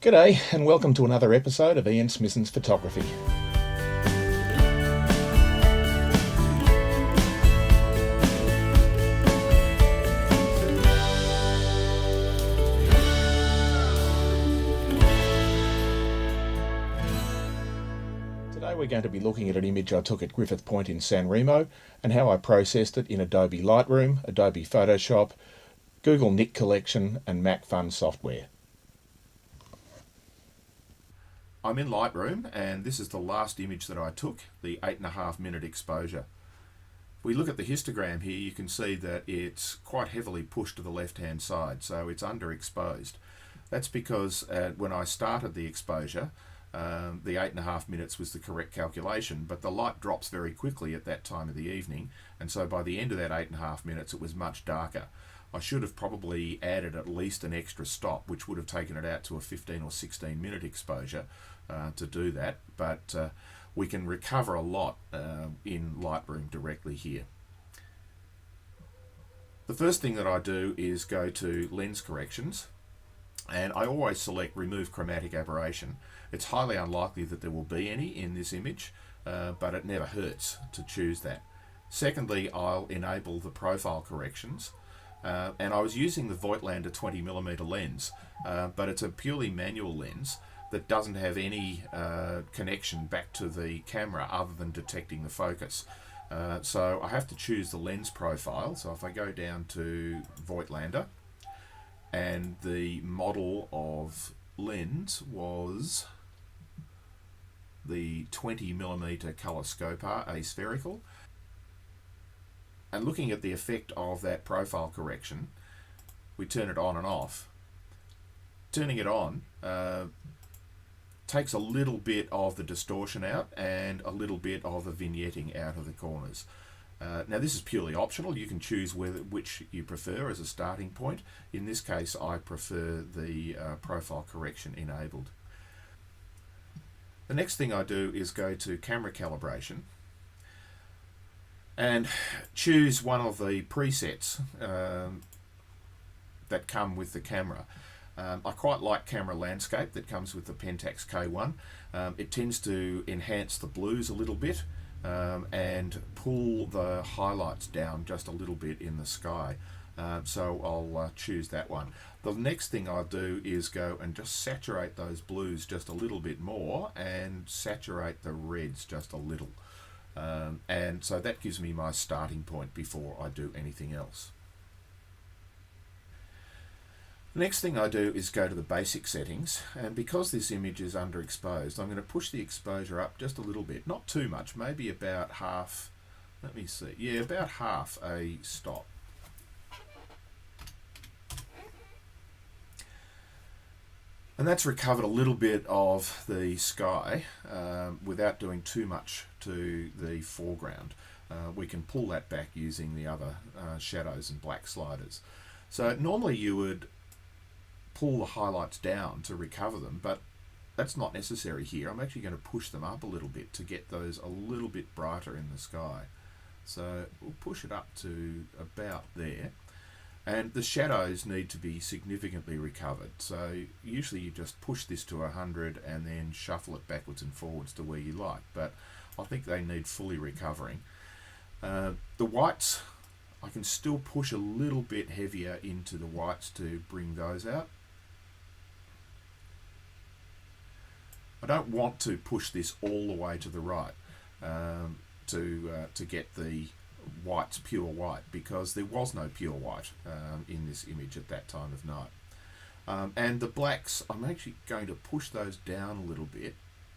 G'day and welcome to another episode of Ian Smissen's Photography. Today we're going to be looking at an image I took at Griffith Point in San Remo and how I processed it in Adobe Lightroom, Adobe Photoshop, Google Nik Collection and Macphun software. I'm in Lightroom and this is the last image that I took, the 8.5 minute exposure. If we look at the histogram here, you can see that it's quite heavily pushed to the left hand side, so it's underexposed. That's because when I started the exposure, the 8.5 minutes was the correct calculation, but the light drops very quickly at that time of the evening, and so by the end of that 8.5 minutes it was much darker. I should have probably added at least an extra stop, which would have taken it out to a 15 or 16 minute exposure to do that, but we can recover a lot in Lightroom directly here. The first thing that I do is go to lens corrections, and I always select remove chromatic aberration. It's highly unlikely that there will be any in this image, but it never hurts to choose that. Secondly, I'll enable the profile corrections. And I was using the Voigtlander 20mm lens, but it's a purely manual lens that doesn't have any connection back to the camera other than detecting the focus. So I have to choose the lens profile. So if I go down to Voigtlander, and the model of lens was the 20mm color Scopar aspherical. And looking at the effect of that profile correction, we turn it on and off. Turning it on takes a little bit of the distortion out and a little bit of the vignetting out of the corners. Now this is purely optional. You can choose which you prefer as a starting point. In this case, I prefer the profile correction enabled. The next thing I do is go to camera calibration and choose one of the presets that come with the camera. I quite like Camera Landscape that comes with the Pentax K1. It tends to enhance the blues a little bit and pull the highlights down just a little bit in the sky. So I'll choose that one. The next thing I'll do is go and just saturate those blues just a little bit more and saturate the reds just a little. And so that gives me my starting point before I do anything else. The next thing I do is go to the basic settings, and because this image is underexposed, I'm going to push the exposure up just a little bit, not too much, maybe about half, let me see, yeah, about half a stop. And that's recovered a little bit of the sky without doing too much to the foreground. We can pull that back using the other shadows and black sliders. So normally you would pull the highlights down to recover them, but that's not necessary here. I'm actually going to push them up a little bit to get those a little bit brighter in the sky. So we'll push it up to about there. And the shadows need to be significantly recovered. So usually you just push this to 100 and then shuffle it backwards and forwards to where you like. But I think they need fully recovering. The whites, I can still push a little bit heavier into the whites to bring those out. I don't want to push this all the way to the right to get the whites pure white, because there was no pure white in this image at that time of night. And the blacks, I'm actually going to push those down a little bit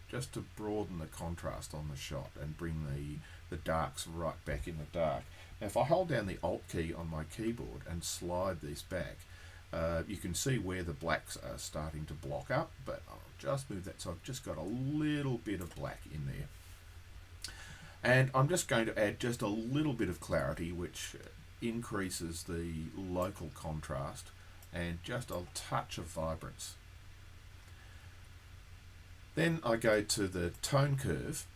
just to broaden the contrast on the shot and bring the darks right back in the dark. Now if I hold down the Alt key on my keyboard and slide this back, you can see where the blacks are starting to block up, but I'll just move that so I've just got a little bit of black in there. And I'm just going to add just a little bit of clarity, which increases the local contrast and just a touch of vibrance. Then I go to the tone curve,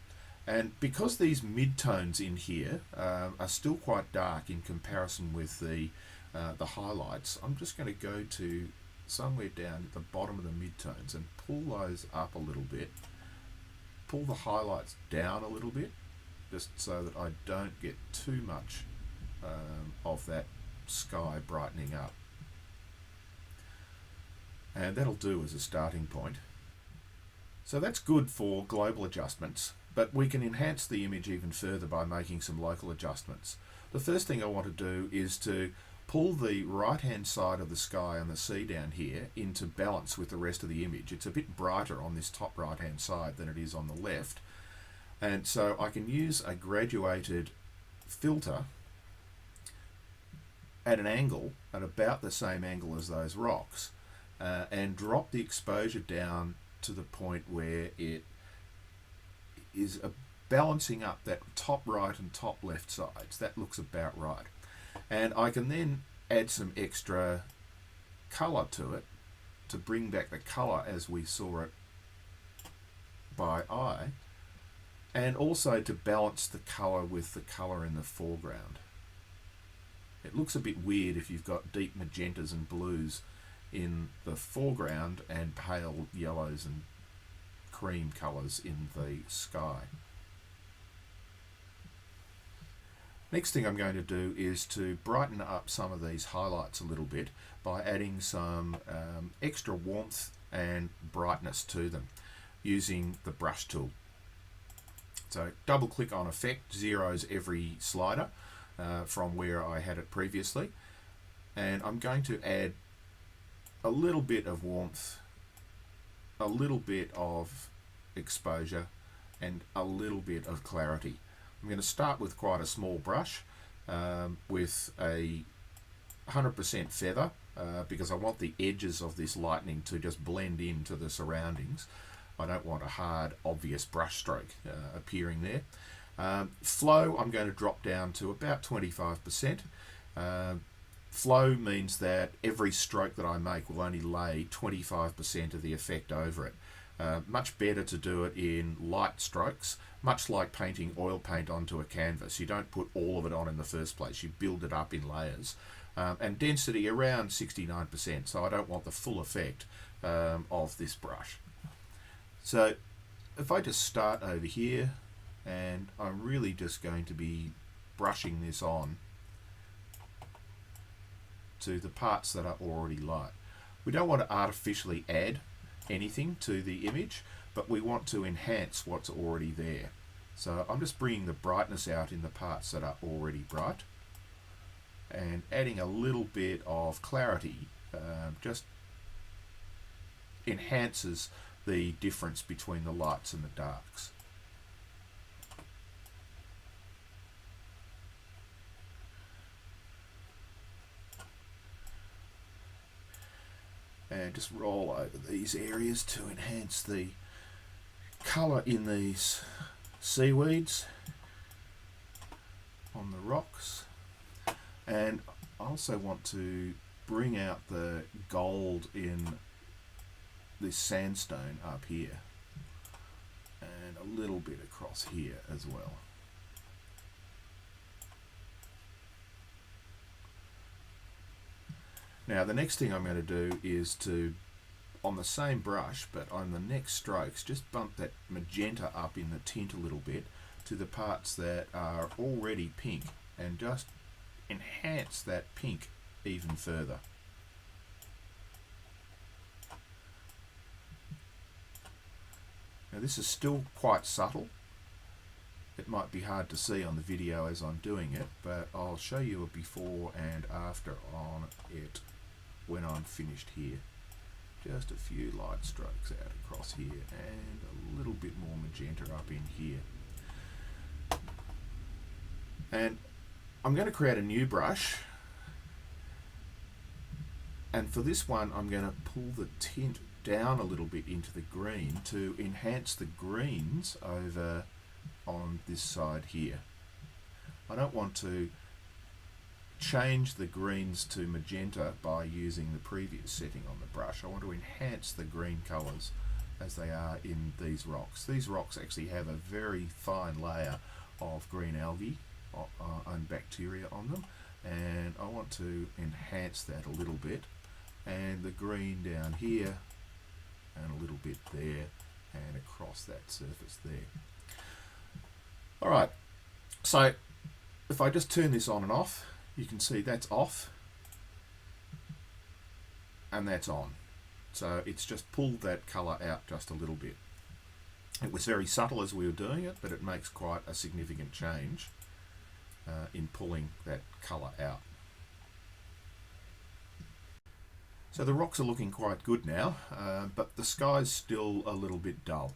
and because these mid-tones in here are still quite dark in comparison with the highlights, I'm just going to go to somewhere down at the bottom of the midtones and pull those up a little bit. Pull the highlights down a little bit, just so that I don't get too much of that sky brightening up. And that'll do as a starting point. So that's good for global adjustments, but we can enhance the image even further by making some local adjustments. The first thing I want to do is to pull the right hand side of the sky and the sea down here into balance with the rest of the image. It's a bit brighter on this top right hand side than it is on the left, and so I can use a graduated filter at an angle, at about the same angle as those rocks, and drop the exposure down to the point where it is balancing up that top right and top left sides. That looks about right. And I can then add some extra colour to it to bring back the colour as we saw it by eye, and also to balance the colour with the colour in the foreground. It looks a bit weird if you've got deep magentas and blues in the foreground and pale yellows and cream colours in the sky. Next thing I'm going to do is to brighten up some of these highlights a little bit by adding some extra warmth and brightness to them using the brush tool. So double click on effect, zeros every slider from where I had it previously, and I'm going to add a little bit of warmth, a little bit of exposure, and a little bit of clarity. I'm going to start with quite a small brush with a 100% feather because I want the edges of this lightning to just blend into the surroundings. I don't want a hard, obvious brush stroke appearing there. Flow, I'm going to drop down to about 25%. Flow means that every stroke that I make will only lay 25% of the effect over it. Much better to do it in light strokes, much like painting oil paint onto a canvas. You don't put all of it on in the first place, you build it up in layers. And density around 69%, so I don't want the full effect of this brush. So if I just start over here, and I'm really just going to be brushing this on to the parts that are already light. We don't want to artificially add anything to the image, but we want to enhance what's already there. So I'm just bringing the brightness out in the parts that are already bright and adding a little bit of clarity, just enhances the difference between the lights and the darks. And just roll over these areas to enhance the colour in these seaweeds on the rocks. And I also want to bring out the gold in this sandstone up here and a little bit across here as well. Now the next thing I'm going to do is to, on the same brush but on the next strokes, just bump that magenta up in the tint a little bit to the parts that are already pink and just enhance that pink even further. Now this is still quite subtle. It might be hard to see on the video as I'm doing it, but I'll show you a before and after on it when I'm finished here. Just a few light strokes out across here and a little bit more magenta up in here. And I'm going to create a new brush, and for this one I'm going to pull the tint down a little bit into the green to enhance the greens over on this side here. I don't want to change the greens to magenta by using the previous setting on the brush. I want to enhance the green colours as they are in these rocks. These rocks actually have a very fine layer of green algae and bacteria on them, and I want to enhance that a little bit and the green down here, and a little bit there, and across that surface there. Alright, so if I just turn this on and off, you can see that's off, and that's on. So it's just pulled that colour out just a little bit. It was very subtle as we were doing it, but it makes quite a significant change in pulling that colour out. So the rocks are looking quite good now, but the sky's still a little bit dull.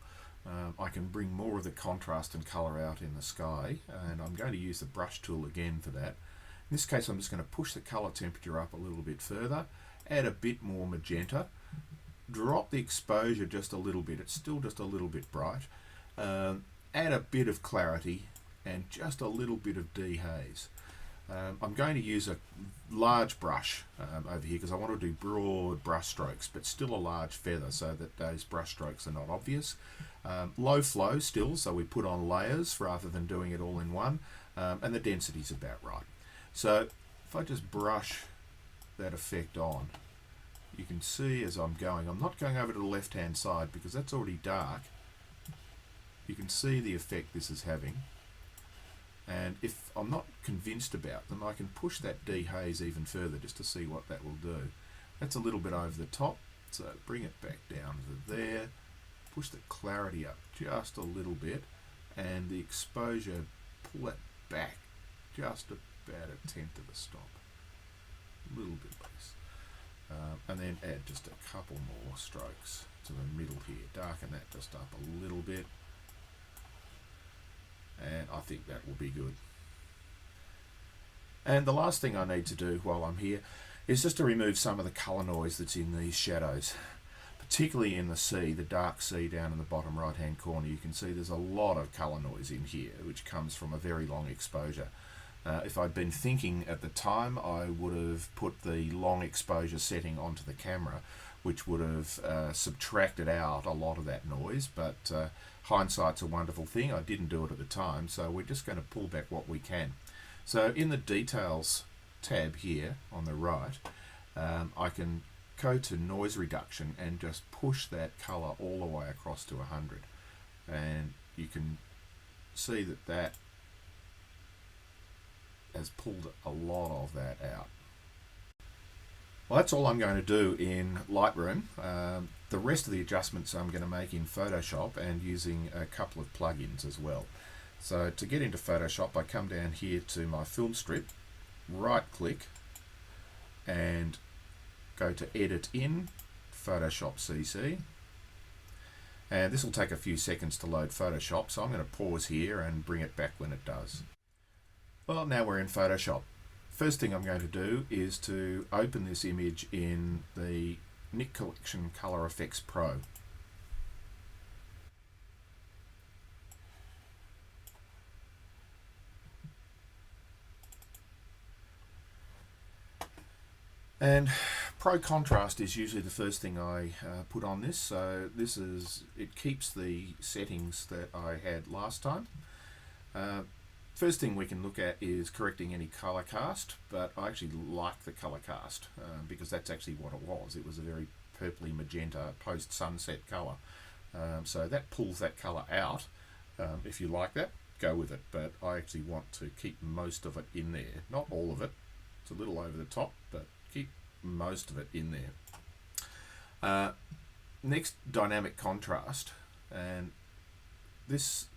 I can bring more of the contrast and colour out in the sky, and I'm going to use the brush tool again for that. In this case, I'm just going to push the colour temperature up a little bit further, add a bit more magenta, drop the exposure just a little bit, it's still just a little bit bright, add a bit of clarity and just a little bit of dehaze. I'm going to use a large brush over here because I want to do broad brush strokes, but still a large feather so that those brush strokes are not obvious. Low flow still, so we put on layers rather than doing it all in one, and the density's about right. So if I just brush that effect on, you can see as I'm going, I'm not going over to the left hand side because that's already dark. You can see the effect this is having. And if I'm not convinced about them, I can push that dehaze even further just to see what that will do. That's a little bit over the top, so bring it back down to there, push the clarity up just a little bit, and the exposure, pull it back just about a tenth of a stop, a little bit less. And then add just a couple more strokes to the middle here, darken that just up a little bit. And I think that will be good. And the last thing I need to do while I'm here is just to remove some of the colour noise that's in these shadows, particularly in the sea, the dark sea down in the bottom right hand corner. You can see there's a lot of colour noise in here, which comes from a very long exposure. If I'd been thinking at the time, I would have put the long exposure setting onto the camera, which would have subtracted out a lot of that noise, but hindsight's a wonderful thing. I didn't do it at the time, so we're just going to pull back what we can. So in the details tab here on the right, I can go to noise reduction and just push that colour all the way across to 100, and you can see that that has pulled a lot of that out. Well, that's all I'm going to do in Lightroom. The rest of the adjustments I'm going to make in Photoshop and using a couple of plugins as well. So to get into Photoshop, I come down here to my film strip, right click, and go to Edit in Photoshop CC. And this will take a few seconds to load Photoshop, so I'm going to pause here and bring it back when it does. Well, now we're in Photoshop. First thing I'm going to do is to open this image in the Nik Collection Color Effects Pro. And Pro Contrast is usually the first thing I put on this, so it keeps the settings that I had last time. First thing we can look at is correcting any color cast, but I actually like the color cast because that's actually what it was. It was a very purpley magenta post-sunset color. So that pulls that color out. If you like that, go with it, but I actually want to keep most of it in there. Not all of it. It's a little over the top, but keep most of it in there. Next, dynamic contrast, and this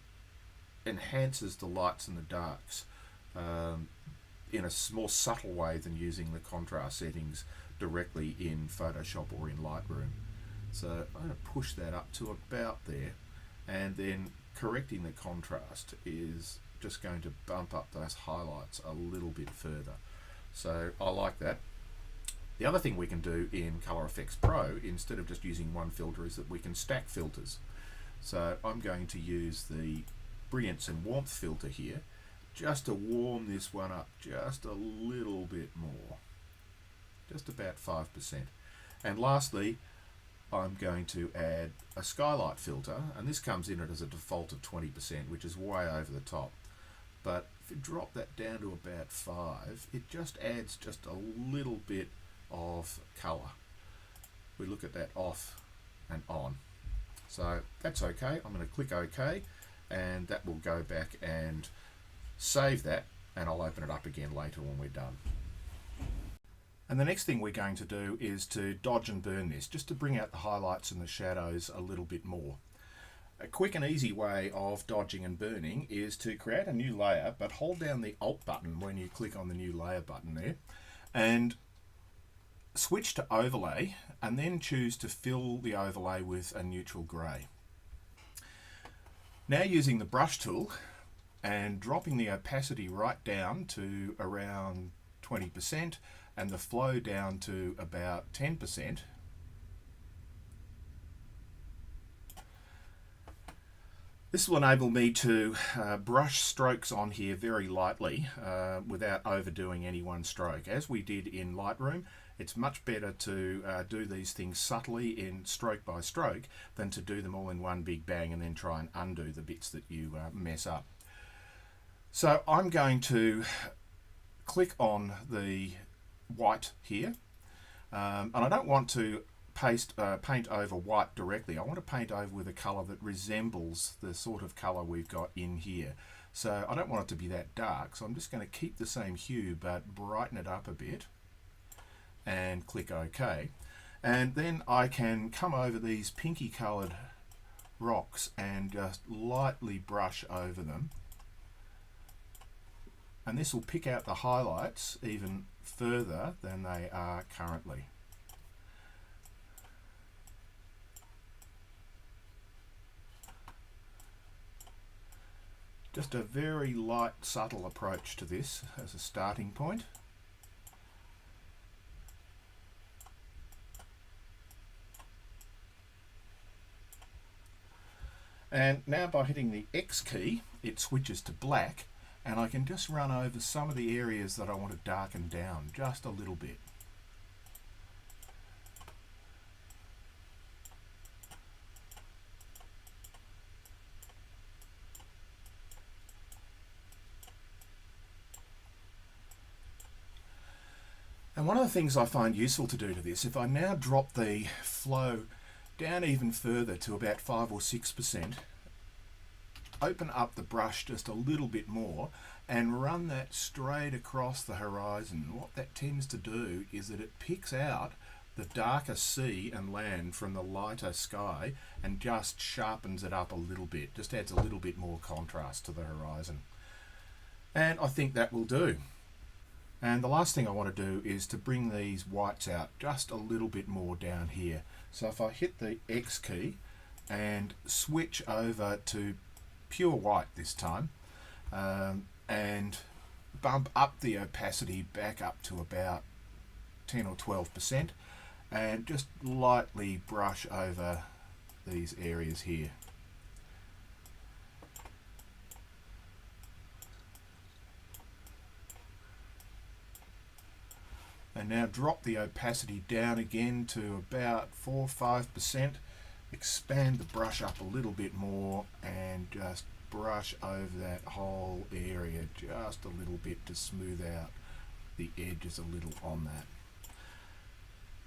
enhances the lights and the darks in a more subtle way than using the contrast settings directly in Photoshop or in Lightroom. So I'm going to push that up to about there, and then correcting the contrast is just going to bump up those highlights a little bit further. So I like that. The other thing we can do in Color Effects Pro, instead of just using one filter, is that we can stack filters. So I'm going to use the Brilliance and Warmth filter here just to warm this one up just a little bit more, just about 5%. And lastly, I'm going to add a skylight filter, and this comes in as a default of 20%, which is way over the top. But if you drop that down to about 5, it just adds just a little bit of color. we look at that off and on. So that's okay. I'm going to click OK, and that will go back and save that, and I'll open it up again later when we're done. And the next thing we're going to do is to dodge and burn this, just to bring out the highlights and the shadows a little bit more. A quick and easy way of dodging and burning is to create a new layer, but hold down the Alt button when you click on the new layer button there, and switch to overlay, and then choose to fill the overlay with a neutral grey. Now using the brush tool and dropping the opacity right down to around 20% and the flow down to about 10%, this will enable me to brush strokes on here very lightly without overdoing any one stroke. As we did in Lightroom, it's much better to do these things subtly in stroke by stroke than to do them all in one big bang and then try and undo the bits that you mess up. So I'm going to click on the white here, and I don't want to paint over white directly. I want to paint over with a colour that resembles the sort of colour we've got in here. So I don't want it to be that dark, so I'm just going to keep the same hue but brighten it up a bit and click OK. And then I can come over these pinky coloured rocks and just lightly brush over them, and this will pick out the highlights even further than they are currently. Just a very light, subtle approach to this as a starting point. And now by hitting the X key, it switches to black, and I can just run over some of the areas that I want to darken down just a little bit. And one of the things I find useful to do to this, if I now drop the flow down even further to about 5 or 6%, open up the brush just a little bit more and run that straight across the horizon, what that tends to do is that it picks out the darker sea and land from the lighter sky and just sharpens it up a little bit, just adds a little bit more contrast to the horizon. And I think that will do. And the last thing I want to do is to bring these whites out just a little bit more down here. So if I hit the X key and switch over to pure white this time, and bump up the opacity back up to about 10 or 12%, and just lightly brush over these areas here. And now drop the opacity down again to about 4 or 5%, expand the brush up a little bit more and just brush over that whole area just a little bit to smooth out the edges a little on that.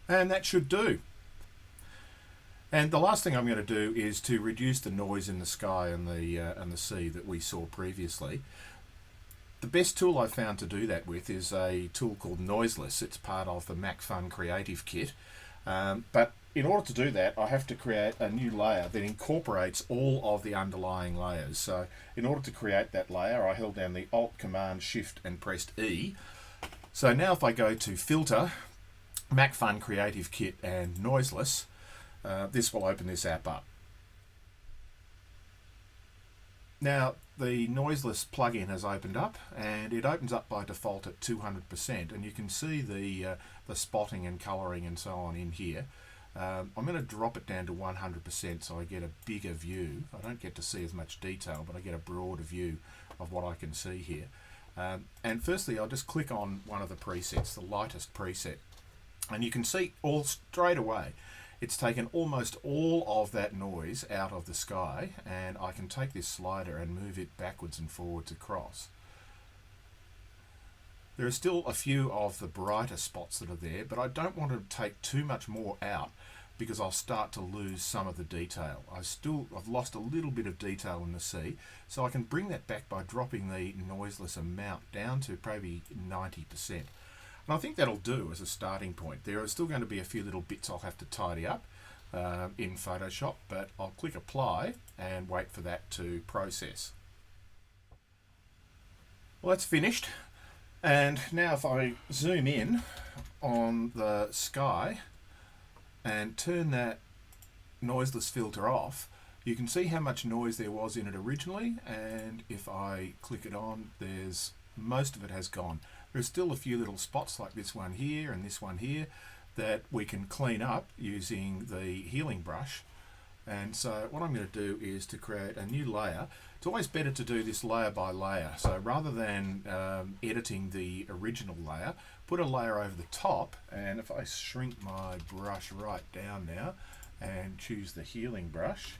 And that should do. And the last thing I'm going to do is to reduce the noise in the sky and the sea that we saw previously. The best tool I've found to do that with is a tool called Noiseless. It's part of the Macphun Creative Kit. But in order to do that, I have to create a new layer that incorporates all of the underlying layers. So in order to create that layer, I held down the Alt, Command, Shift and pressed E. So now if I go to Filter, Macphun Creative Kit and Noiseless, this will open this app up. Now the Noiseless plugin has opened up, and it opens up by default at 200%, and you can see the spotting and colouring and so on in here. I'm going to drop it down to 100% so I get a bigger view. I don't get to see as much detail, but I get a broader view of what I can see here. And firstly, I'll just click on one of the presets, the lightest preset, and you can see all straight away it's taken almost all of that noise out of the sky, and I can take this slider and move it backwards and forwards across. There are still a few of the brighter spots that are there, but I don't want to take too much more out because I'll start to lose some of the detail. I've lost a little bit of detail in the sea, so I can bring that back by dropping the noiseless amount down to probably 90%. And I think that'll do as a starting point. There are still going to be a few little bits I'll have to tidy up in Photoshop, but I'll click apply and wait for that to process. Well, that's finished. And now if I zoom in on the sky and turn that noiseless filter off, you can see how much noise there was in it originally, and if I click it on, there's most of it has gone. There's still a few little spots like this one here and this one here that we can clean up using the healing brush. And so what I'm going to do is to create a new layer. It's always better to do this layer by layer. So rather than editing the original layer, put a layer over the top, and if I shrink my brush right down now and choose the healing brush,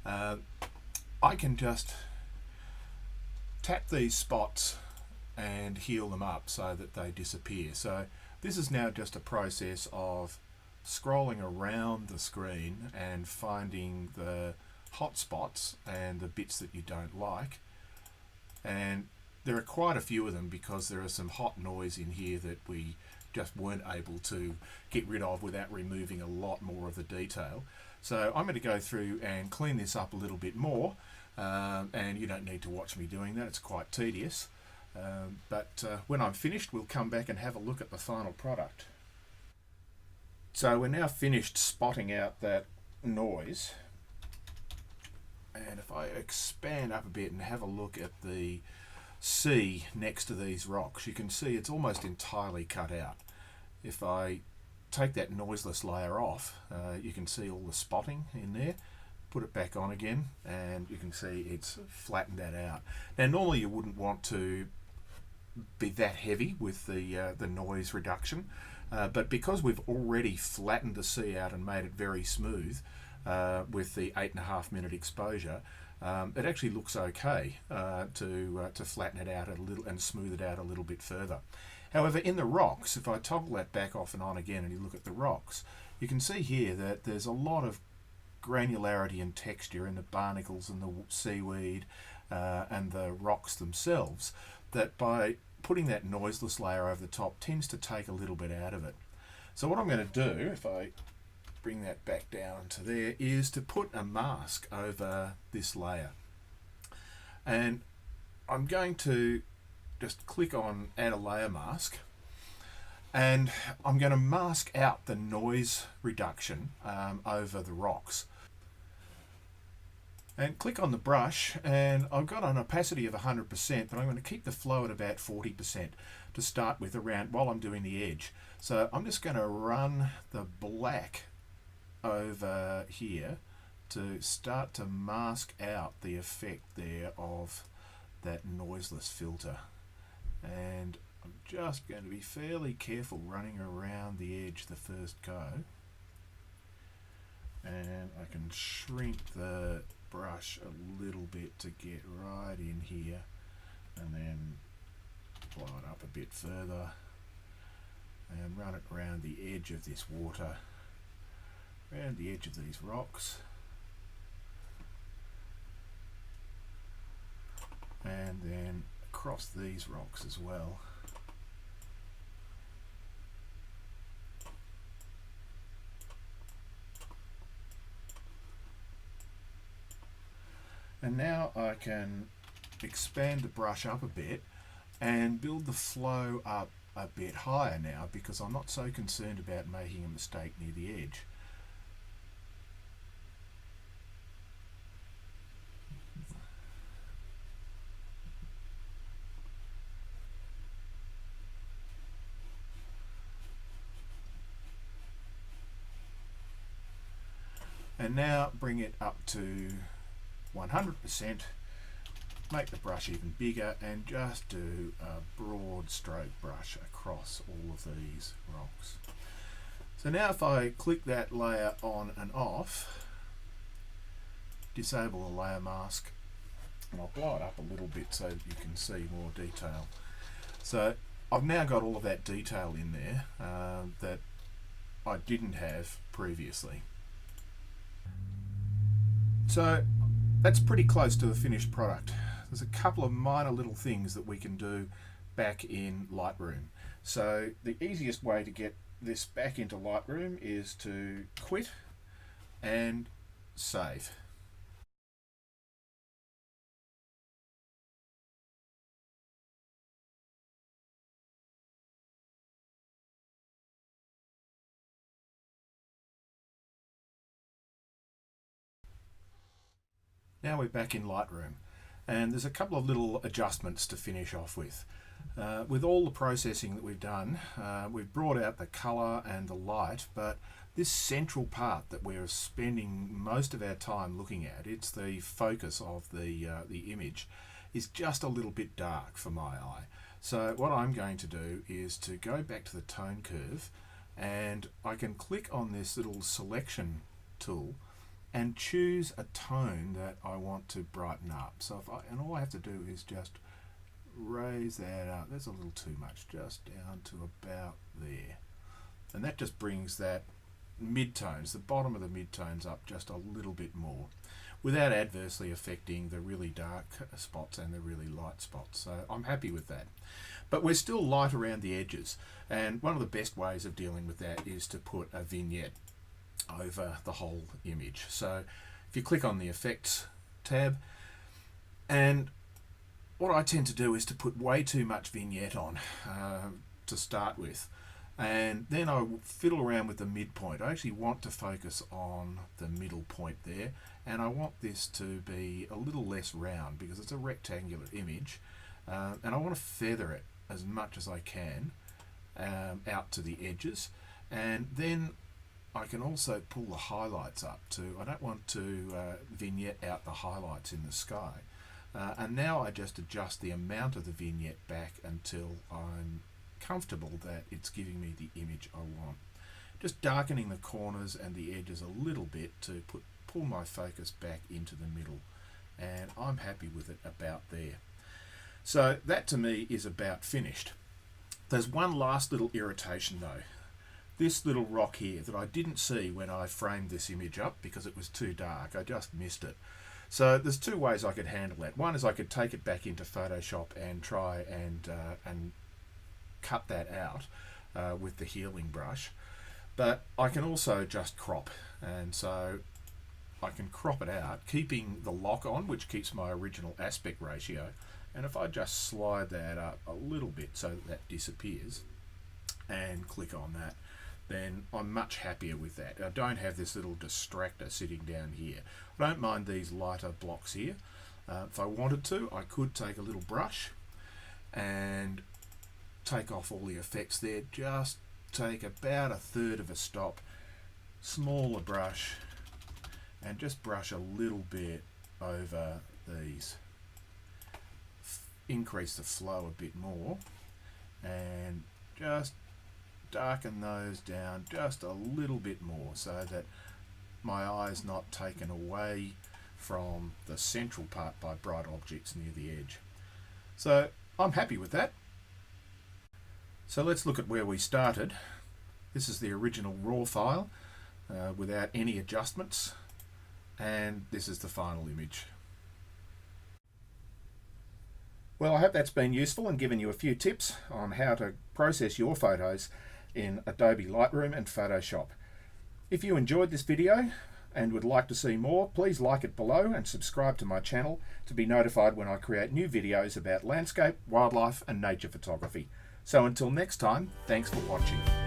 I can just tap these spots and heal them up so that they disappear. So this is now just a process of scrolling around the screen and finding the hot spots and the bits that you don't like. And there are quite a few of them because there are some hot noise in here that we just weren't able to get rid of without removing a lot more of the detail. So I'm going to go through and clean this up a little bit more, and you don't need to watch me doing that, it's quite tedious. But when I'm finished, we'll come back and have a look at the final product. So we're now finished spotting out that noise, and if I expand up a bit and have a look at the sea next to these rocks, you can see it's almost entirely cut out. If I take that noiseless layer off, you can see all the spotting in there. Put it back on again and you can see it's flattened that out. Now normally you wouldn't want to be that heavy with the noise reduction, but because we've already flattened the sea out and made it very smooth with the 8.5 minute exposure, it actually looks okay to flatten it out a little and smooth it out a little bit further. However, in the rocks, if I toggle that back off and on again and you look at the rocks, you can see here that there's a lot of granularity and texture in the barnacles and the seaweed and the rocks themselves, that by putting that noiseless layer over the top tends to take a little bit out of it. So what I'm going to do, if I bring that back down to there, is to put a mask over this layer. And I'm going to just click on add a layer mask, and I'm going to mask out the noise reduction over the rocks. And click on the brush, and I've got an opacity of 100%, but I'm going to keep the flow at about 40% to start with around while I'm doing the edge. So I'm just going to run the black over here to start to mask out the effect there of that noiseless filter. And I'm just going to be fairly careful running around the edge the first go. And I can shrink the brush a little bit to get right in here, and then blow it up a bit further and run it around the edge of this water, around the edge of these rocks, and then across these rocks as well. And now I can expand the brush up a bit and build the flow up a bit higher now, because I'm not so concerned about making a mistake near the edge. And now bring it up to 100%, make the brush even bigger, and just do a broad stroke brush across all of these rocks. So now if I click that layer on and off, disable the layer mask, and I'll blow it up a little bit so that you can see more detail. So I've now got all of that detail in there that I didn't have previously. So that's pretty close to the finished product. There's a couple of minor little things that we can do back in Lightroom. So the easiest way to get this back into Lightroom is to quit and save. Now we're back in Lightroom, and there's a couple of little adjustments to finish off with. With all the processing that we've done, we've brought out the colour and the light, but this central part that we're spending most of our time looking at, it's the focus of the image, is just a little bit dark for my eye. So what I'm going to do is to go back to the tone curve, and I can click on this little selection tool and choose a tone that I want to brighten up. So and all I have to do is just raise that up. That's a little too much, just down to about there. And that just brings that midtones, the bottom of the midtones, up just a little bit more, without adversely affecting the really dark spots and the really light spots. So I'm happy with that. But we're still light around the edges, and one of the best ways of dealing with that is to put a vignette over the whole image. So if you click on the Effects tab, and what I tend to do is to put way too much vignette on to start with, and then I fiddle around with the midpoint. I actually want to focus on the middle point there, and I want this to be a little less round because it's a rectangular image, and I want to feather it as much as I can out to the edges. And then I can also pull the highlights up too. I don't want to vignette out the highlights in the sky. And now I just adjust the amount of the vignette back until I'm comfortable that it's giving me the image I want. Just darkening the corners and the edges a little bit to pull my focus back into the middle. And I'm happy with it about there. So that to me is about finished. There's one last little irritation though. This little rock here that I didn't see when I framed this image up because it was too dark. I just missed it. So there's two ways I could handle that. One is I could take it back into Photoshop and try and cut that out with the healing brush. But I can also just crop, and so I can crop it out, keeping the lock on, which keeps my original aspect ratio. And if I just slide that up a little bit so that disappears and click on that, then I'm much happier with that. I don't have this little distractor sitting down here. I don't mind these lighter blocks here. If I wanted to, I could take a little brush and take off all the effects there. Just take about a third of a stop, smaller brush, and just brush a little bit over these. Increase the flow a bit more and just darken those down just a little bit more so that my eye is not taken away from the central part by bright objects near the edge. So I'm happy with that. So let's look at where we started. This is the original raw file without any adjustments, and this is the final image. Well, I hope that's been useful and given you a few tips on how to process your photos in Adobe Lightroom and Photoshop. If you enjoyed this video and would like to see more, please like it below and subscribe to my channel to be notified when I create new videos about landscape, wildlife and nature photography. So until next time, thanks for watching.